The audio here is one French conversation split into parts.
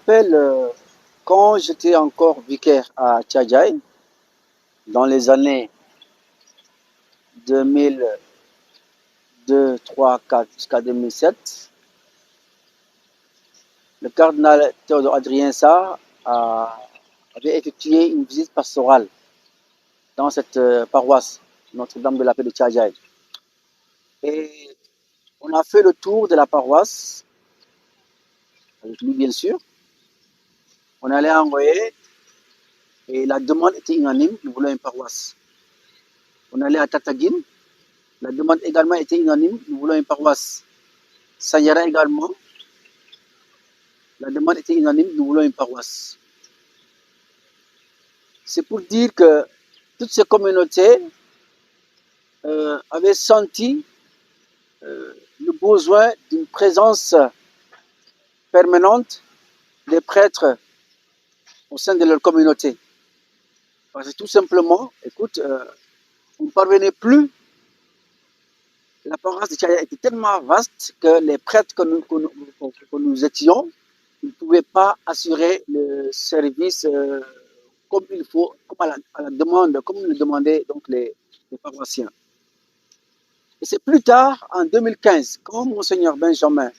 rappelle quand j'étais encore vicaire à Tchadjaï, dans les années 2002, 3, 4 jusqu'à 2007, le cardinal Théodore Adrien Sarr avait effectué une visite pastorale dans cette paroisse, Notre-Dame de la Paix de Tchadjaï. Et on a fait le tour de la paroisse, avec lui bien sûr. On allait envoyer et la demande était unanime, nous voulons une paroisse. On allait à Tataguine, la demande également était unanime, nous voulons une paroisse. Sanyara également, la demande était unanime, nous voulons une paroisse. C'est pour dire que toutes ces communautés avaient senti le besoin d'une présence permanente des prêtres au sein de leur communauté. Parce que tout simplement, écoute, on ne parvenait plus. La paroisse de Tchadjaï était tellement vaste que les prêtres que nous étions ne pouvaient pas assurer le service comme il faut, comme à la demande, comme le demandaient donc les paroissiens. Et c'est plus tard, en 2015, quand Monseigneur Benjamin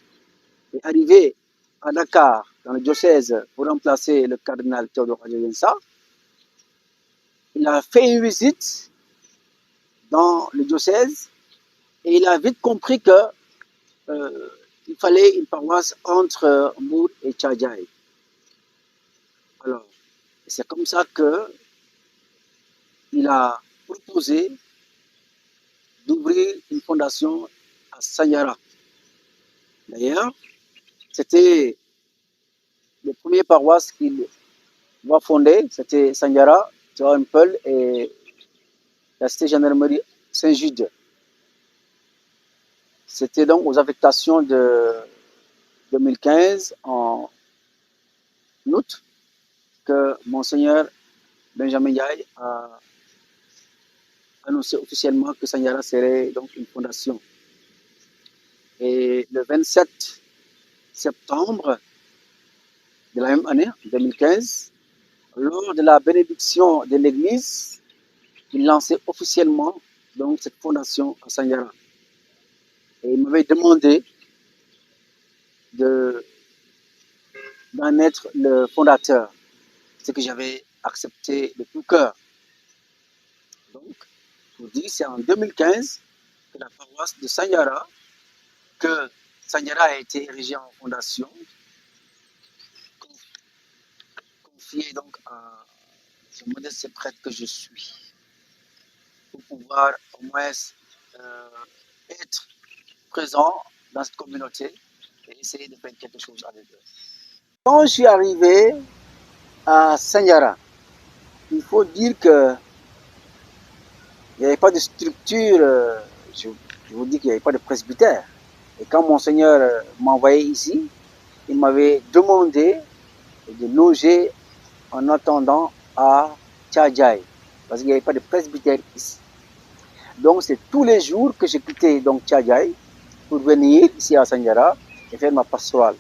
est arrivé à Dakar, dans le diocèse, pour remplacer le cardinal Théodore Adrien Sarr, il a fait une visite dans le diocèse et il a vite compris que il fallait une paroisse entre Mbour et Tchadjaï. Alors, c'est comme ça qu'il a proposé d'ouvrir une fondation à Sanyara. D'ailleurs, c'était les premières paroisses qu'il va fonder, c'était Sanyara, Théompel et la cité gendarmerie Saint-Jude. C'était donc aux affectations de 2015, en août, que Monseigneur Benjamin Yaye a annoncé officiellement que Sanyara serait donc une fondation. Et le 27 septembre de la même année, 2015, lors de la bénédiction de l'église, il lançait officiellement donc cette fondation à Sanyara. Et il m'avait demandé d'en être le fondateur, ce que j'avais accepté de tout cœur. Donc, je vous dis, c'est en 2015 que la paroisse de Sanyara, que Sanyara a été érigée en fondation, confiée donc à ce modeste prêtre que je suis, pour pouvoir au moins être présent dans cette communauté et essayer de faire quelque chose avec eux. Quand je suis arrivé à Sanyara, il faut dire que il n'y avait pas de structure, je vous dis qu'il n'y avait pas de presbytère. Et quand Monseigneur m'a envoyé ici, il m'avait demandé de loger en attendant à Tchadjaï, parce qu'il n'y avait pas de presbytère ici. Donc c'est tous les jours que j'ai quitté donc Tchadjaï pour venir ici à Sanyara et faire ma pastorale.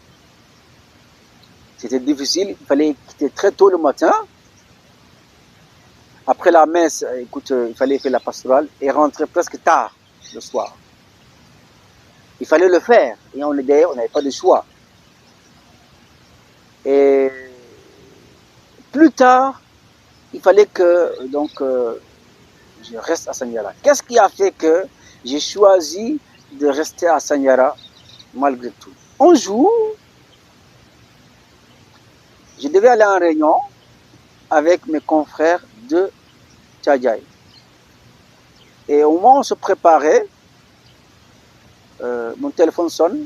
C'était difficile, il fallait quitter très tôt le matin. Après la messe, écoute, il fallait faire la pastorale et rentrer presque tard le soir. Il fallait le faire et on n'avait pas de choix. Et plus tard, il fallait que donc je reste à Sanyara. Qu'est-ce qui a fait que j'ai choisi de rester à Sanyara malgré tout? Un jour, je devais aller en réunion avec mes confrères de Tchadjaï. Et au moment où on se préparait, mon téléphone sonne.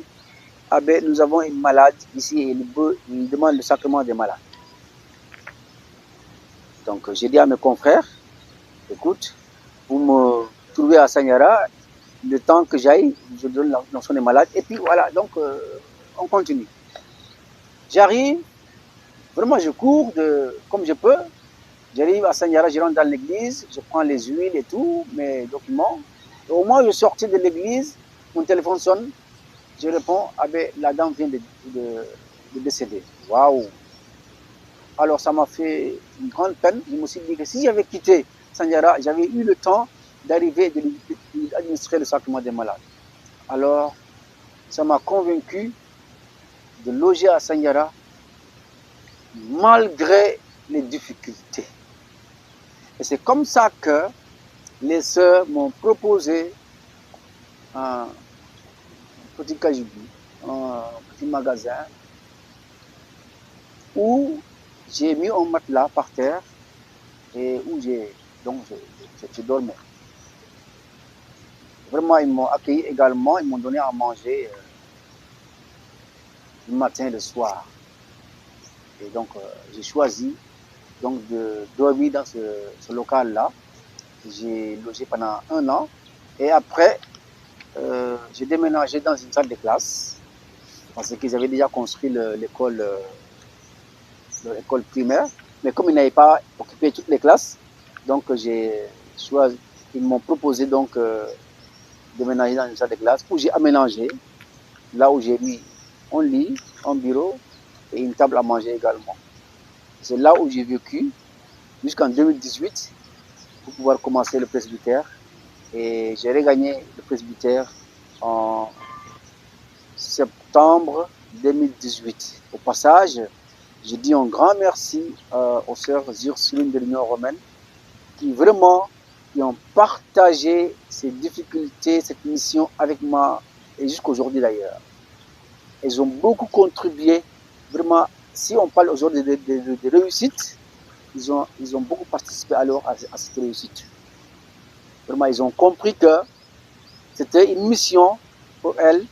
Ah ben, nous avons une malade ici et il demande le sacrement des malades. Donc j'ai dit à mes confrères, écoute, vous me trouvez à Sanyara, le temps que j'aille, je donne l'onction des malades. Et puis voilà, donc on continue. J'arrive, vraiment je cours comme je peux. J'arrive à Sanyara, je rentre dans l'église, je prends les huiles et tout, mes documents. Et au moment où je sortis de l'église, mon téléphone sonne. Je réponds, ah ben, la dame vient de décéder. Waouh! Alors ça m'a fait une grande peine. Je me suis dit que si j'avais quitté Sandiara, j'avais eu le temps d'arriver et d'administrer le sacrement des malades. Alors ça m'a convaincu de loger à Sandiara malgré les difficultés. Et c'est comme ça que les sœurs m'ont proposé un petit cagibi, un petit magasin où j'ai mis un matelas par terre et où je dormais. Vraiment, ils m'ont accueilli également, ils m'ont donné à manger le matin et le soir. Et donc, j'ai choisi donc, de dormir dans ce local-là. J'ai logé pendant 1 an. Et après, j'ai déménagé dans une salle de classe parce qu'ils avaient déjà construit l'école primaire. Mais comme ils n'avaient pas occupé toutes les classes, donc ils m'ont proposé donc déménager dans une salle de classe où j'ai aménagé, là où j'ai mis un lit, un bureau et une table à manger également. C'est là où j'ai vécu jusqu'en 2018 pour pouvoir commencer le presbytère. Et j'ai regagné le presbytère en septembre 2018. Au passage, je dis un grand merci aux sœurs Ursulines de l'Union romaine qui vraiment ont partagé ces difficultés, cette mission avec moi et jusqu'à aujourd'hui d'ailleurs. Elles ont beaucoup contribué, vraiment, si on parle aujourd'hui de réussite, ils ont beaucoup participé alors à cette réussite. Vraiment, ils ont compris que c'était une mission pour elles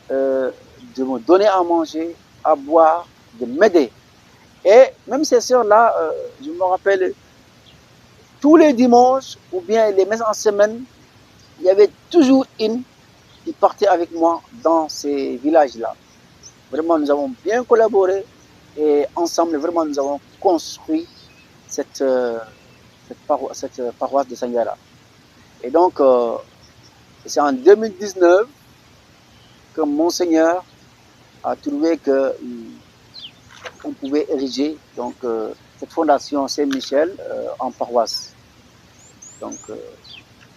de me donner à manger, à boire, de m'aider. Et même ces sœurs-là, je me rappelle, tous les dimanches ou bien les messes en semaine, il y avait toujours une qui partait avec moi dans ces villages-là. Vraiment, nous avons bien collaboré et ensemble, vraiment, nous avons construit cette paroisse de Sandiara. Et donc, c'est en 2019 que Monseigneur a trouvé qu'on pouvait ériger donc, cette fondation Saint-Michel en paroisse. Donc,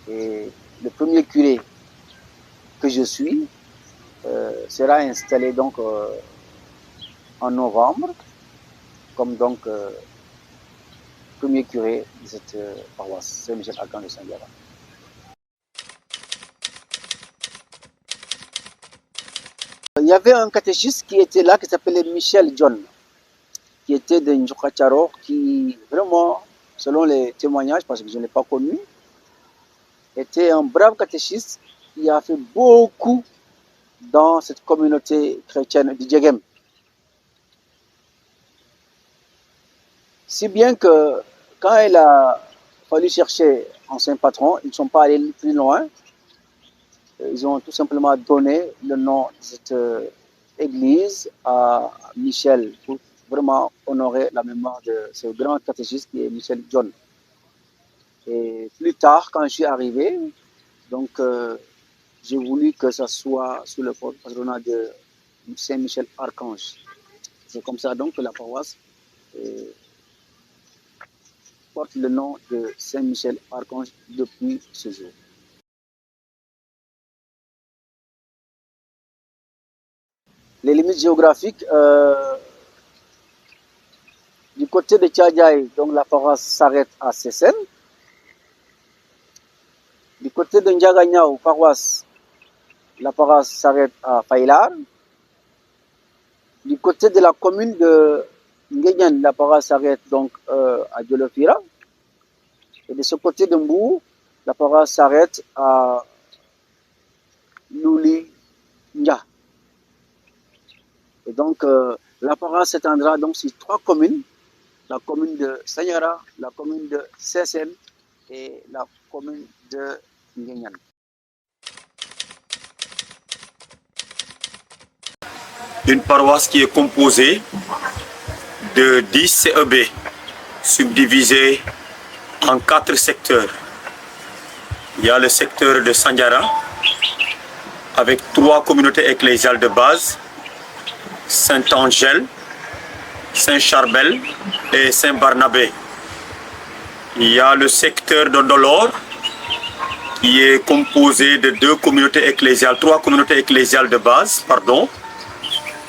et le premier curé que je suis sera installé donc en novembre comme donc premier curé de cette paroisse Saint-Michel-Archange de Sandiara. Il y avait un catéchiste qui était là qui s'appelait Michel John, qui était de Njokacharo, qui vraiment, selon les témoignages, parce que je ne l'ai pas connu, était un brave catéchiste qui a fait beaucoup dans cette communauté chrétienne du Djegem. Si bien que quand il a fallu chercher un saint patron, ils ne sont pas allés plus loin. Ils ont tout simplement donné le nom de cette église à Michel pour vraiment honorer la mémoire de ce grand catéchiste qui est Michel John. Et plus tard, quand je suis arrivé, donc j'ai voulu que ça soit sous le patronat de Saint-Michel Archange. C'est comme ça donc que la paroisse porte le nom de Saint-Michel Archange depuis ce jour. Les limites géographiques, du côté de Tchadjaï, donc la paroisse s'arrête à Sessène. Du côté de Ndiaganyao, paroisse, la paroisse s'arrête à Faylar. Du côté de la commune de Nguyen, la paroisse s'arrête donc à Diolofira. Et de ce côté de Mbou, la paroisse s'arrête à Louli Ndia. Et donc, la paroisse s'étendra donc sur 3 communes, la commune de Sanyara, la commune de Sessène et la commune de Nguyen. Une paroisse qui est composée de 10 CEB, subdivisés en 4 secteurs. Il y a le secteur de Sandiara, avec 3 communautés ecclésiales de base, Saint-Angèle, Saint-Charbel et Saint-Barnabé. Il y a le secteur de Dolor qui est composé de trois communautés ecclésiales de base,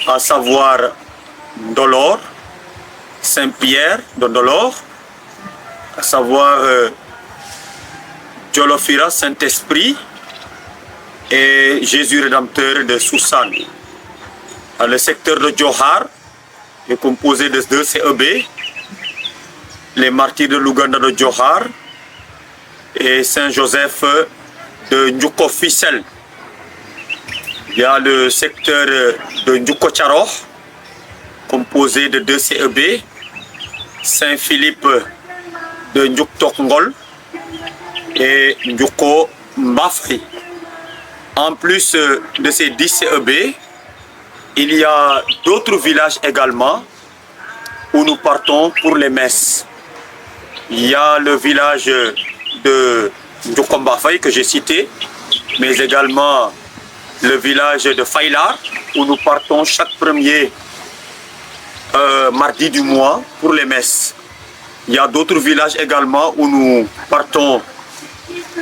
à savoir Dolor, Saint-Pierre de Dolor, à savoir Jolofira, Saint-Esprit et Jésus Rédempteur de Soussan. Le secteur de Johar est composé de 2 CEB, les martyrs de l'Ouganda de Johar et Saint-Joseph de Ndjouko Fissel. Il y a le secteur de Ndjouko Tcharo, composé de 2 CEB, Saint-Philippe de Ndjouk Ngol et Ndjouko Mbafri. En plus de ces 10 CEB, il y a d'autres villages également où nous partons pour les messes. Il y a le village de Ndjouko Mbafri que j'ai cité, mais également le village de Faylar où nous partons chaque premier mardi du mois pour les messes. Il y a d'autres villages également où nous partons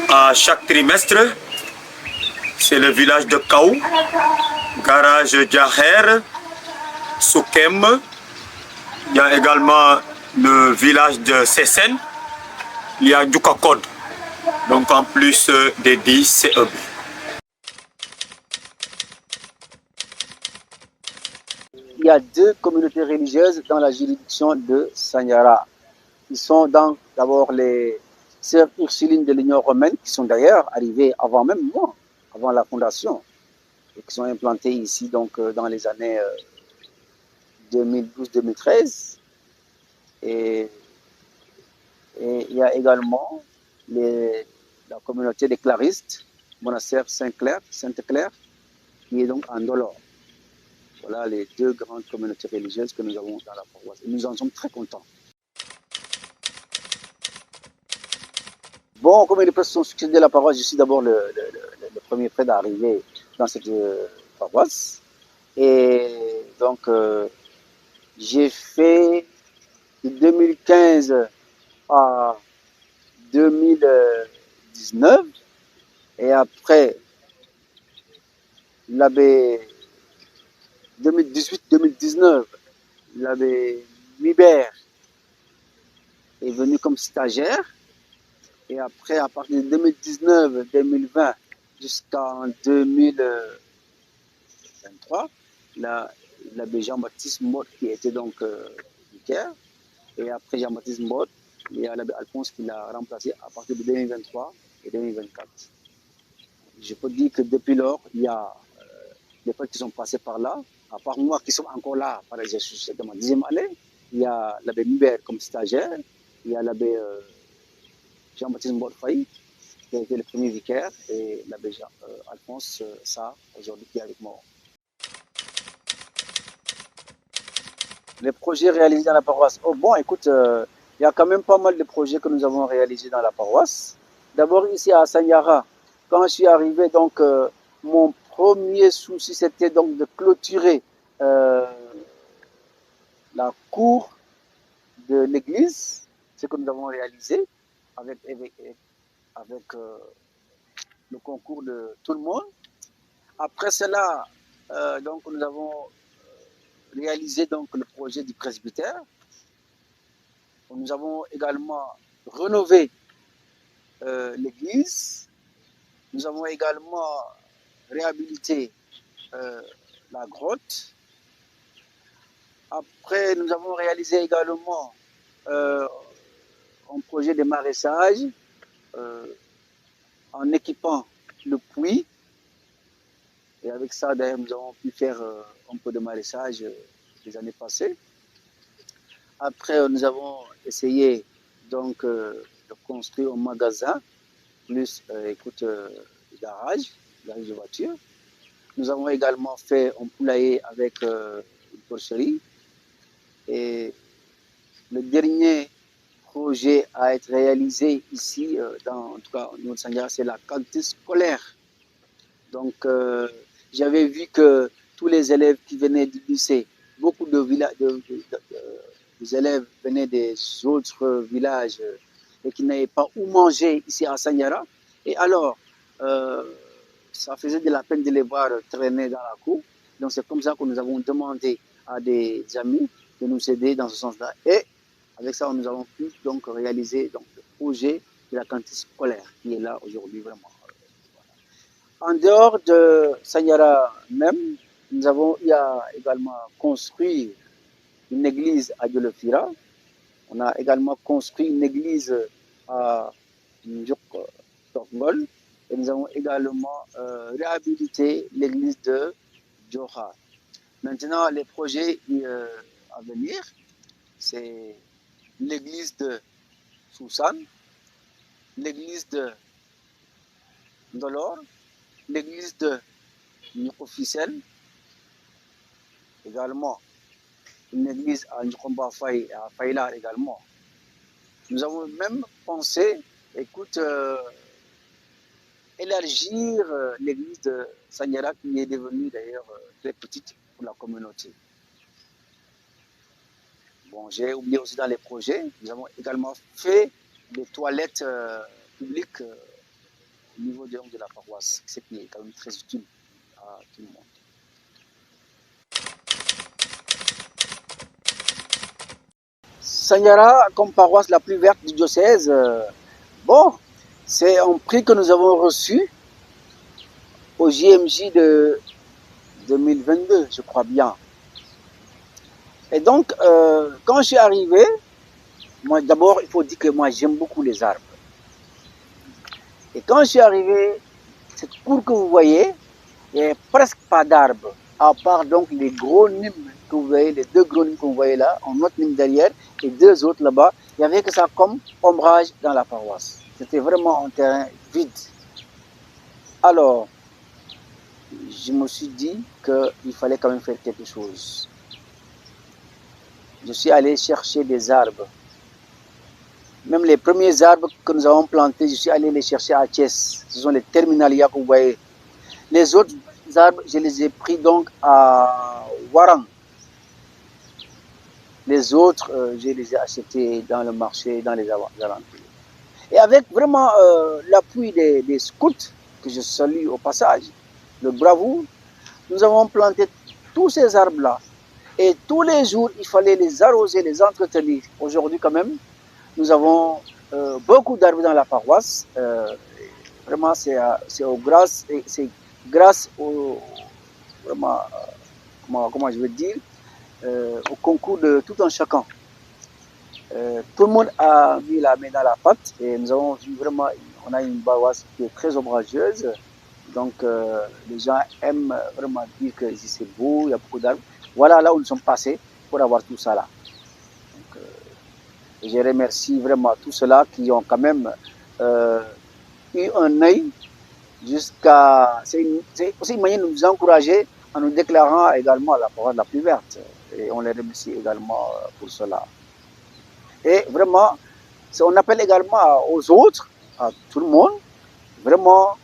à chaque trimestre. C'est le village de Kaou, garage Djaher, Soukem. Il y a également le village de Sessen. Il y a Djoukakod. Donc en plus des 10 CEB. Il y a 2 communautés religieuses dans la juridiction de Sanyara. Ils sont d'abord les sœurs Ursulines de l'Union romaine, qui sont d'ailleurs arrivées avant même moi, avant la fondation, et qui sont implantées ici donc, dans les années 2012-2013. Et il y a également la communauté des claristes, monastère Sainte-Claire, qui est donc en Dolor. Voilà les 2 grandes communautés religieuses que nous avons dans la paroisse. Et nous en sommes très contents. Bon, comme les prêtres sont succédés de la paroisse, je suis d'abord le premier prêtre à arriver dans cette paroisse. Et donc, j'ai fait de 2015 à 2019. Et après, l'abbé 2018-2019, l'abbé Mibert est venu comme stagiaire. Et après, à partir de 2019-2020 jusqu'en 2023, l'abbé Jean-Baptiste Mott qui était donc vicaire. Et après Jean-Baptiste Mott, il y a l'abbé Alphonse qui l'a remplacé à partir de 2023 et 2024. Je peux dire que depuis lors, il y a des prêtres qui sont passés par là. À part moi qui sont encore là, par exemple, c'est ma 10e année. Il y a l'abbé Mibert comme stagiaire. Il y a l'abbé Jean-Baptiste Mbodfaï, qui a été le premier vicaire, et l'abbé Alphonse Sarr, aujourd'hui, qui est avec moi. Les projets réalisés dans la paroisse. Oh bon, écoute, il y a quand même pas mal de projets que nous avons réalisés dans la paroisse. D'abord, ici à Sanyara, quand je suis arrivé, donc, mon premier souci, c'était donc de clôturer la cour de l'église, ce que nous avons réalisé avec le concours de tout le monde. Après cela, donc, nous avons réalisé donc, le projet du presbytère. Nous avons également rénové l'église. Nous avons également réhabilité la grotte. Après, nous avons réalisé également un projet de maraîchage en équipant le puits. Et avec ça, d'ailleurs, nous avons pu faire un peu de maraîchage les années passées. Après, nous avons essayé donc de construire un magasin, plus garage de voitures. Nous avons également fait un poulailler avec une porcherie. Et le dernier projet à être réalisé ici, en tout cas au niveau de Sanyara, c'est la cantine scolaire. Donc, j'avais vu que tous les élèves qui venaient du lycée beaucoup de, des élèves venaient des autres villages et qui n'avaient pas où manger ici à Sanyara. Et alors, euh, ça faisait de la peine de les voir traîner dans la cour. Donc c'est comme ça que nous avons demandé à des amis de nous aider dans ce sens-là. Et avec ça, nous avons pu donc réaliser donc, le projet de la cantine scolaire qui est là aujourd'hui vraiment. En dehors de Sanyara même, nous avons également construit une église à Diolofira. On a également construit une église à Ndjouk Tokgol. Et nous avons également réhabilité l'église de Djoha. Maintenant, les projets à venir, c'est l'église de Soussan, l'église de Ndolor, l'église de Officiel, également une église à Njokomba Faye, à Faïla également. Nous avons même pensé, écoute, élargir l'église de Sanyara qui est devenue d'ailleurs très petite pour la communauté. Bon, j'ai oublié aussi dans les projets, nous avons également fait des toilettes publiques au niveau de la paroisse, ce qui est quand même très utile à tout le monde. Sanyara, comme paroisse la plus verte du diocèse, bon, c'est un prix que nous avons reçu au JMJ de 2022, je crois bien. Et donc, quand je suis arrivé, moi d'abord, il faut dire que moi j'aime beaucoup les arbres. Et quand je suis arrivé, cette cour que vous voyez, il n'y a presque pas d'arbres, à part donc les gros nimes que vous voyez, les deux gros nimes que vous voyez là, un autre nime derrière, et deux autres là-bas. Il n'y avait que ça comme ombrage dans la paroisse. C'était vraiment un terrain vide. Alors, je me suis dit qu'il fallait quand même faire quelque chose. Je suis allé chercher des arbres. Même les premiers arbres que nous avons plantés, je suis allé les chercher à Thiès. Ce sont les terminalia que vous voyez. Les autres arbres, je les ai pris donc à Warang. Les autres, je les ai achetés dans le marché, dans les alentours. Et avec vraiment l'appui des scouts, que je salue au passage, le bravoure, nous avons planté tous ces arbres-là. Et tous les jours, il fallait les arroser, les entretenir. Aujourd'hui, quand même, nous avons beaucoup d'arbres dans la paroisse. Vraiment, c'est grâce au, vraiment, comment je veux dire, au concours de tout un chacun. Tout le monde a mis la main dans la pâte et nous avons vu vraiment, on a une paroisse qui est très ombrageuse. Donc, les gens aiment vraiment dire que ici c'est beau, il y a beaucoup d'arbres. Voilà là où nous sommes passés pour avoir tout ça là. Donc, je remercie vraiment tous ceux-là qui ont quand même eu un œil jusqu'à. C'est aussi une manière de nous encourager en nous déclarant également la parole la plus verte. Et on les remercie également pour cela. Et vraiment, on appelle également aux autres, à tout le monde, vraiment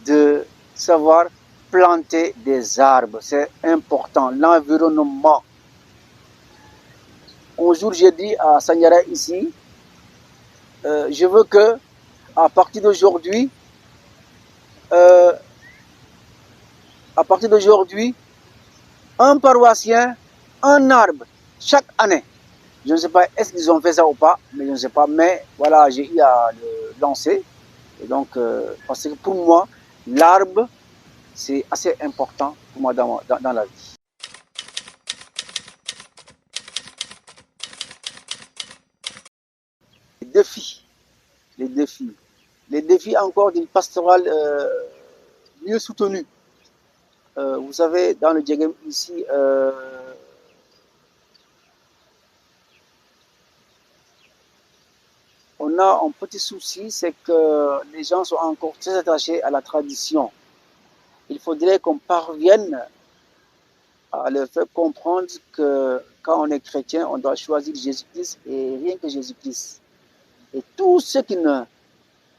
de savoir planter des arbres. C'est important. L'environnement. Un jour, j'ai dit à Sanyara ici, je veux que, à partir d'aujourd'hui, un paroissien, un arbre, chaque année. Je ne sais pas, est-ce qu'ils ont fait ça ou pas, mais je ne sais pas. Mais voilà, j'ai eu à le lancer. Et donc, parce que pour moi, l'arbre, c'est assez important pour moi dans la vie. Les défis encore d'une pastorale mieux soutenue. Vous savez, dans le Djegem ici, on a un petit souci, c'est que les gens sont encore très attachés à la tradition. Il faudrait qu'on parvienne à leur faire comprendre que quand on est chrétien, on doit choisir Jésus-Christ et rien que Jésus-Christ. Et tous ceux qui ne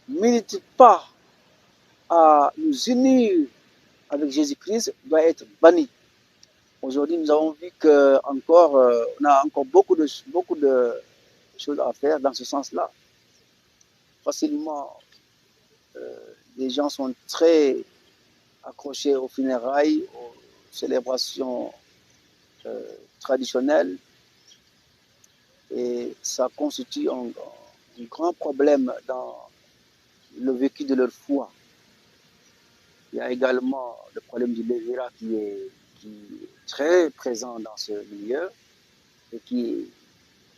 militent pas à nous unir avec Jésus-Christ doivent être bannis. Aujourd'hui, nous avons vu que encore, on a encore beaucoup de choses à faire dans ce sens-là. Facilement, les gens sont très accrochés aux funérailles, aux célébrations traditionnelles, et ça constitue un grand problème dans le vécu de leur foi. Il y a également le problème du lévira qui est très présent dans ce milieu et qui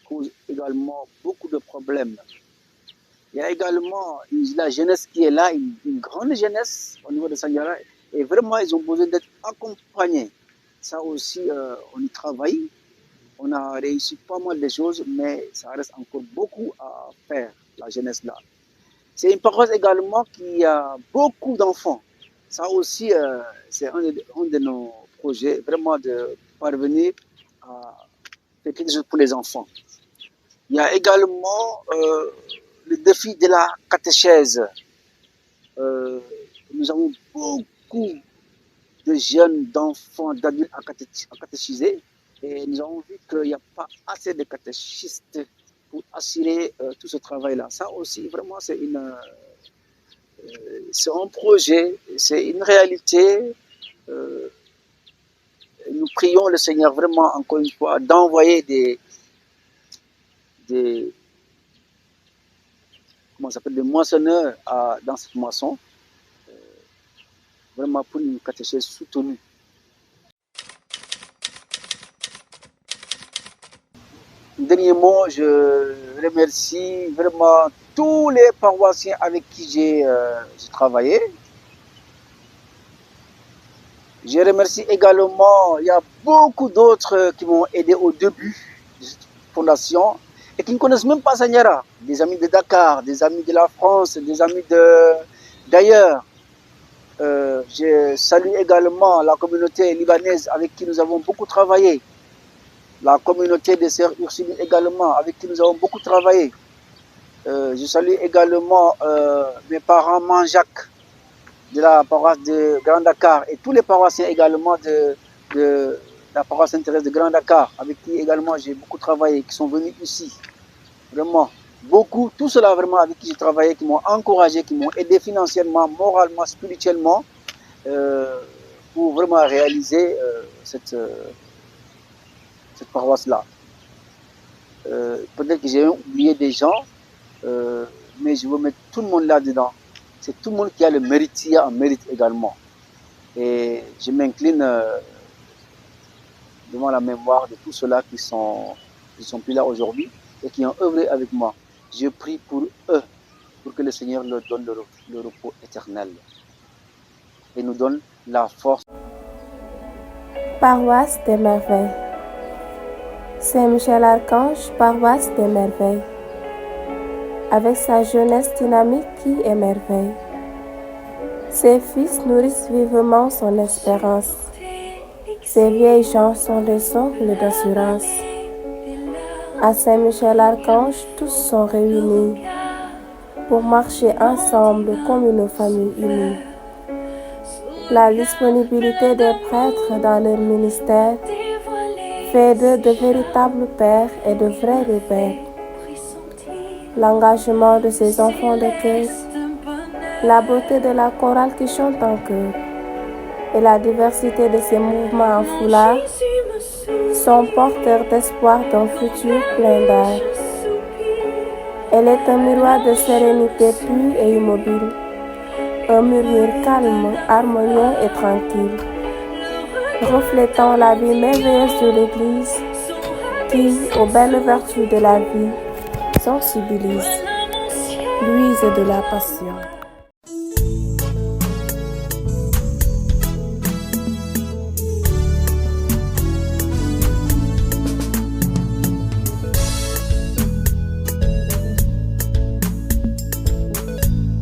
cause également beaucoup de problèmes. Il y a également la jeunesse qui est là, une grande jeunesse au niveau de Sanyara, et vraiment ils ont besoin d'être accompagnés. Ça aussi, on y travaille, on a réussi pas mal de choses, mais ça reste encore beaucoup à faire, la jeunesse là. C'est une paroisse également qui a beaucoup d'enfants. Ça aussi, c'est un de nos projets, vraiment de parvenir à faire quelque chose pour les enfants. Il y a également le défi de la catéchèse. Nous avons beaucoup de jeunes, d'enfants, d'adultes à catéchiser, et nous avons vu qu'il n'y a pas assez de catéchistes pour assurer tout ce travail-là. Ça aussi, vraiment, c'est un projet, c'est une réalité. Nous prions le Seigneur vraiment, encore une fois, d'envoyer des moissonneurs dans cette moisson, vraiment pour une catéchèse soutenue. Dernier mot, je remercie vraiment tous les paroissiens avec qui j'ai travaillé. Je remercie également, il y a beaucoup d'autres qui m'ont aidé au début de cette fondation et qui ne connaissent même pas Sanyara. Des amis de Dakar, des amis de la France, des amis d'ailleurs. Je salue également la communauté libanaise avec qui nous avons beaucoup travaillé. La communauté des sœurs Ursulines également, avec qui nous avons beaucoup travaillé. Je salue également mes parents Manjac de la paroisse de Grand Dakar et tous les paroissiens également de la paroisse Sainte-Thérèse de Grand Dakar, avec qui également j'ai beaucoup travaillé, qui sont venus ici. Vraiment, beaucoup, tout cela vraiment avec qui j'ai travaillé, qui m'ont encouragé, qui m'ont aidé financièrement, moralement, spirituellement, pour vraiment réaliser cette paroisse-là. Peut-être que j'ai oublié des gens, mais je veux mettre tout le monde là-dedans. C'est tout le monde qui a le mérite, il y a un mérite également. Et je m'incline devant la mémoire de tous ceux-là qui sont plus là aujourd'hui et qui ont œuvré avec moi. Je prie pour eux, pour que le Seigneur leur donne le repos éternel et nous donne la force. Paroisse des merveilles. Saint-Michel-Archange, paroisse des merveilles. Avec sa jeunesse dynamique qui émerveille. Ses fils nourrissent vivement son espérance. Ses vieilles gens sont des sangles d'assurance. À Saint-Michel-Archange, tous sont réunis pour marcher ensemble comme une famille unie. La disponibilité des prêtres dans leur ministère fait d'eux de véritables pères et de vrais rebelles. L'engagement de ces enfants de cœur, la beauté de la chorale qui chante en chœur et la diversité de ces mouvements en foulard sont porteurs d'espoir d'un futur plein d'air. Elle est un miroir de sérénité pure et immobile, un murmure calme, harmonieux et tranquille, reflétant la vie merveilleuse de l'Église qui, aux belles vertus de la vie, sensibilise, luise de la passion.